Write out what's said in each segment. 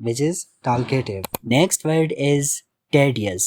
which is talkative. Next word is tedious.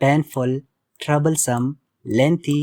painful، troublesome، lengthy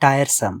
tiresome.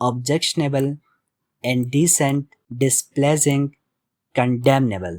objectionable, indecent, displeasing, condemnable.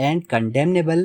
and condemnable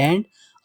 and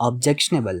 objectionable,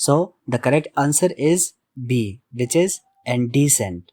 So the correct answer is B, which is indecent.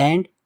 and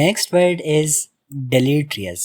Next word is deleterious.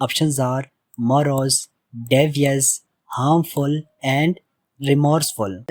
Options are morose, devious, harmful and remorseful.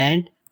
and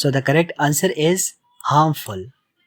So the correct answer is harmful,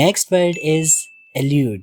Next word is elude.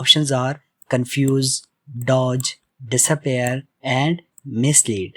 Options are confuse, dodge, disappear and mislead.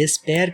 despair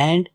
and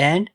and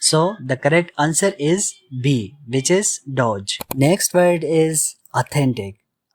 So the correct answer is B, which is dodge. Next word is authentic.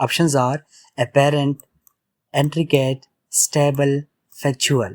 Options are apparent, intricate, stable, factual.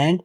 and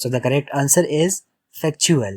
So the correct answer is factual.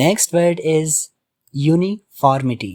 Next word is uniformity.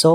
So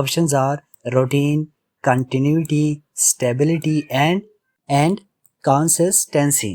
Options are routine, continuity, stability and consistency.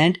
and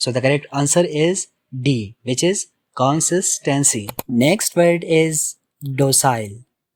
So the correct answer is D, which is consistency. Next word is docile.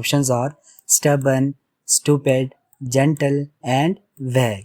Options are stubborn, stupid, gentle and vague.